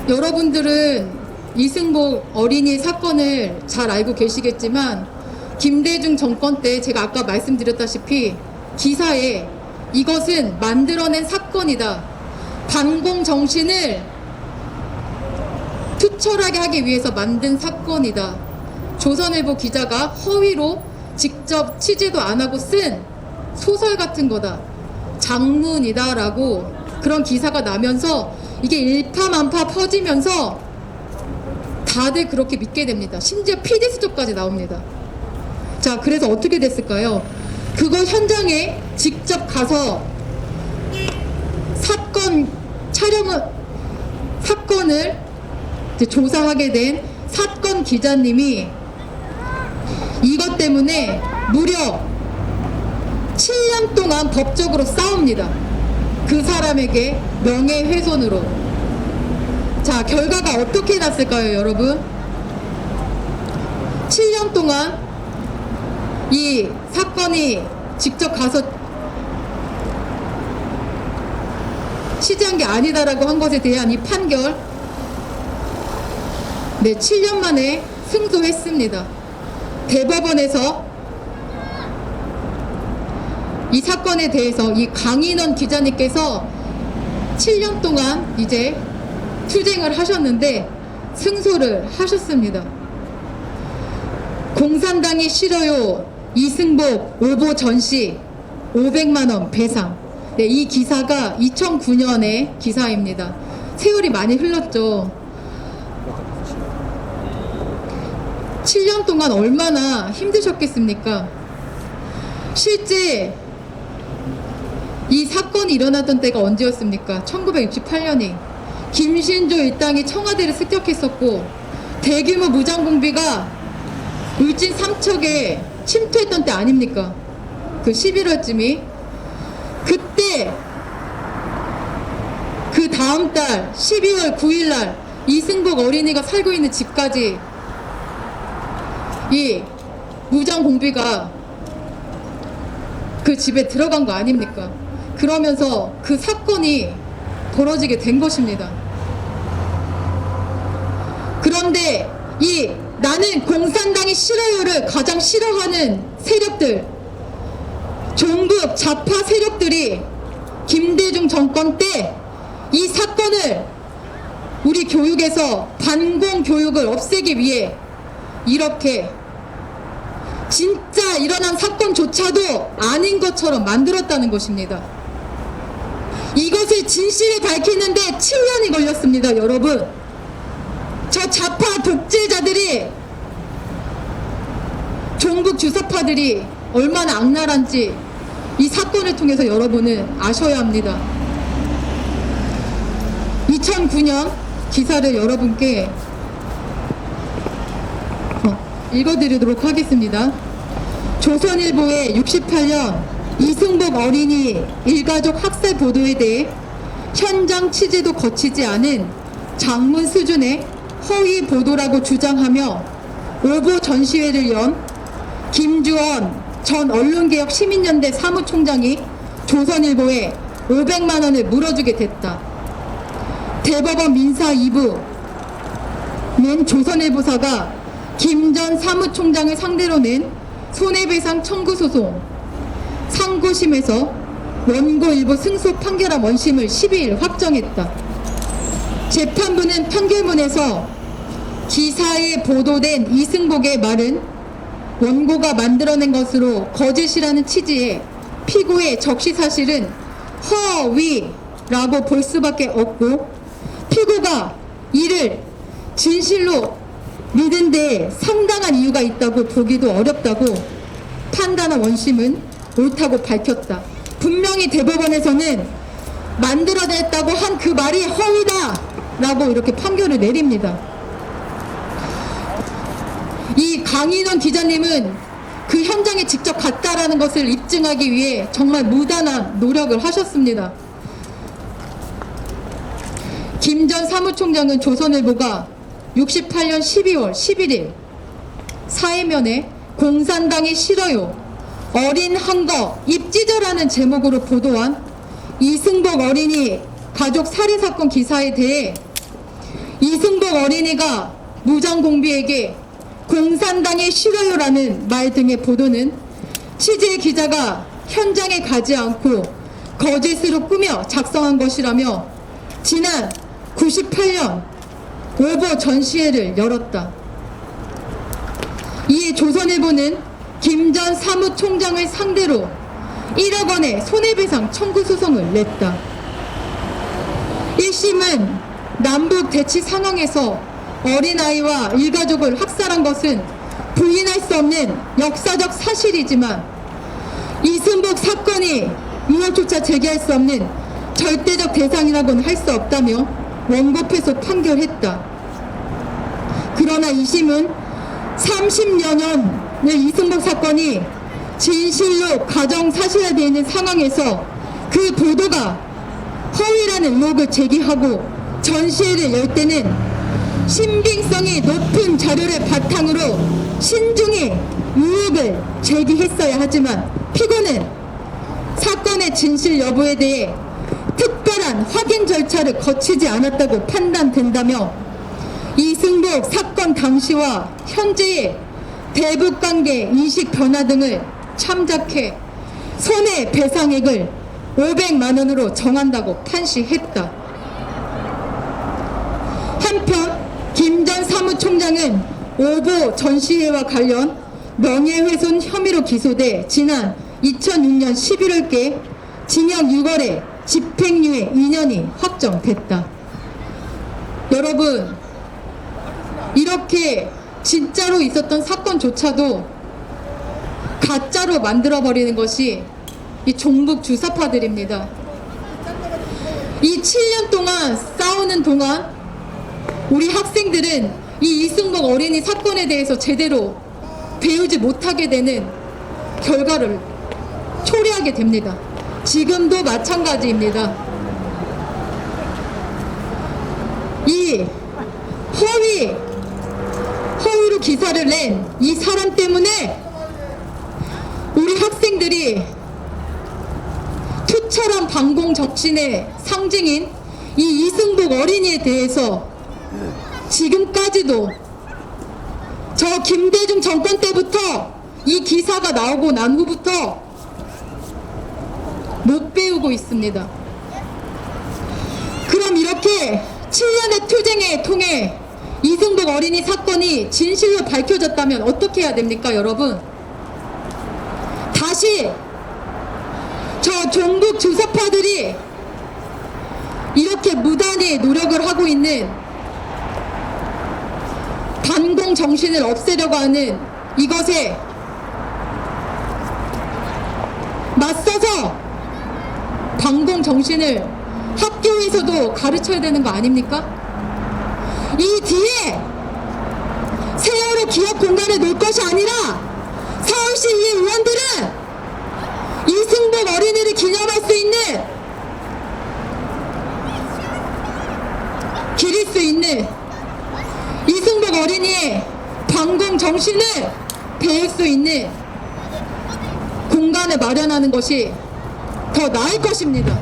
여러분들은 이승복 어린이 사건을 잘 알고 계시겠지만 김대중 정권 때 제가 아까 말씀드렸다시피 기사에 이것은 만들어낸 사건이다, 반공 정신을 투철하게 하기 위해서 만든 사건이다, 조선일보 기자가 허위로 직접 취재도 안 하고 쓴 소설 같은 거다, 장문이다 라고 그런 기사가 나면서 이게 일파만파 퍼지면서 다들 그렇게 믿게 됩니다. 심지어 PD 수첩까지 나옵니다. 자, 그래서 어떻게 됐을까요? 그거 현장에 직접 가서 사건을 이제 조사하게 된 사건 기자님이 이것 때문에 무려 7년 동안 법적으로 싸웁니다. 그 사람에게 명예훼손으로. 자, 결과가 어떻게 났을까요, 여러분? 7년 동안 이 사건이 직접 가서 취재한 게 아니다라고 한 것에 대한 이 판결, 네, 7년 만에 승소했습니다. 대법원에서 이 사건에 대해서 이 강인원 기자님께서 7년 동안 이제 투쟁을 하셨는데 승소를 하셨습니다. 공산당이 싫어요, 이승복 오보 전시 500만원 배상. 네, 이 기사가 2009년의 기사입니다. 세월이 많이 흘렀죠. 7년 동안 얼마나 힘드셨겠습니까? 실제 이 사건이 일어나던 때가 언제였습니까? 1968년이 김신조 일당이 청와대를 습격했었고 대규모 무장공비가 울진 삼척에 침투했던 때 아닙니까? 그 11월쯤이. 그때 그 다음 달 12월 9일날 이승복 어린이가 살고 있는 집까지 이 무장공비가 그 집에 들어간 거 아닙니까? 그러면서 그 사건이 벌어지게 된 것입니다. 그런데 이 나는 공산당이 싫어요를 가장 싫어하는 세력들, 종북 좌파 세력들이 김대중 정권 때 이 사건을 우리 교육에서 반공 교육을 없애기 위해 이렇게 진짜 일어난 사건조차도 아닌 것처럼 만들었다는 것입니다. 이것을 진실을 밝히는데 7년이 걸렸습니다, 여러분. 저 좌파 독재자들이, 종북 주사파들이 얼마나 악랄한지 이 사건을 통해서 여러분은 아셔야 합니다. 2009년 기사를 여러분께 읽어드리도록 하겠습니다. 조선일보의 68년 이승복 어린이 일가족 학살 보도에 대해 현장 취재도 거치지 않은 장문 수준의 허위 보도라고 주장하며 오보 전시회를 연 김주원 전 언론개혁 시민연대 사무총장이 조선일보에 500만 원을 물어주게 됐다. 대법원 민사 2부는 조선일보사가 김 전 사무총장을 상대로 낸 손해배상 청구 소송 상고심에서 원고 일부 승소 판결한 원심을 12일 확정했다. 재판부는 판결문에서 기사에 보도된 이승복의 말은 원고가 만들어낸 것으로 거짓이라는 취지의 피고의 적시 사실은 허위라고 볼 수밖에 없고 피고가 이를 진실로 믿은 데 상당한 이유가 있다고 보기도 어렵다고 판단한 원심은 옳다고 밝혔다. 분명히 대법원에서는 만들어냈다고 한 그 말이 허위다 라고 이렇게 판결을 내립니다. 이 강인원 기자님은 그 현장에 직접 갔다라는 것을 입증하기 위해 정말 무단한 노력을 하셨습니다. 김 전 사무총장은 조선일보가 68년 12월 11일 사회면에 공산당이 싫어요, 어린 한거 입지저라는 제목으로 보도한 이승복 어린이 가족 살해사건 기사에 대해 이승복 어린이가 무장공비에게 공산당이 싫어요라는 말 등의 보도는 취재 기자가 현장에 가지 않고 거짓으로 꾸며 작성한 것이라며 지난 98년 오보 전시회를 열었다. 이에 조선일보는 김 전 사무총장을 상대로 1억 원의 손해배상 청구 소송을 냈다. 1심은 남북 대치 상황에서 어린아이와 일가족을 학살한 것은 부인할 수 없는 역사적 사실이지만 이승복 사건이 의혹조차 제기할 수 없는 절대적 대상이라고는 할 수 없다며 원고 패소 판결했다. 그러나 2심은 30여 년의 이승복 사건이 진실로 가정사실화되어 있는 상황에서 그 보도가 허위라는 의혹을 제기하고 전시회를 열 때는 신빙성이 높은 자료를 바탕으로 신중히 의혹을 제기했어야 하지만 피고는 사건의 진실 여부에 대해 특별한 확인 절차를 거치지 않았다고 판단된다며 이승복 사건 당시와 현재의 대북관계 인식 변화 등을 참작해 손해배상액을 500만 원으로 정한다고 판시했다. 한편 김 전 사무총장은 오보 전시회와 관련 명예훼손 혐의로 기소돼 지난 2006년 11월께 징역 6월에 집행유예 2년이 확정됐다. 여러분, 이렇게 진짜로 있었던 사건조차도 가짜로 만들어버리는 것이 이 종북 주사파들입니다. 이 7년 동안 싸우는 동안 우리 학생들은 이 이승복 어린이 사건에 대해서 제대로 배우지 못하게 되는 결과를 초래하게 됩니다. 지금도 마찬가지입니다. 이 허위로 기사를 낸 이 사람 때문에 우리 학생들이 투철한 반공 정신의 상징인 이 이승복 어린이에 대해서 지금까지도 저 김대중 정권 때부터 이 기사가 나오고 난 후부터 못 배우고 있습니다. 그럼 이렇게 7년의 투쟁에 통해 이승복 어린이 사건이 진실로 밝혀졌다면 어떻게 해야 됩니까, 여러분? 다시 저 종북 주사파들이 이렇게 무단히 노력을 하고 있는 반공 정신을 없애려고 하는 이것에 맞서서 반공 정신을 학교에서도 가르쳐야 되는 거 아닙니까? 이 뒤에 세월호 기억 공간에 놓을 것이 아니라 서울시 이 의원들은 이승복 어린이를 기념할 수 있는 기릴 수 있는 이승복 어린이의 반공 정신을 배울 수 있는 공간을 마련하는 것이 더 나을 것입니다.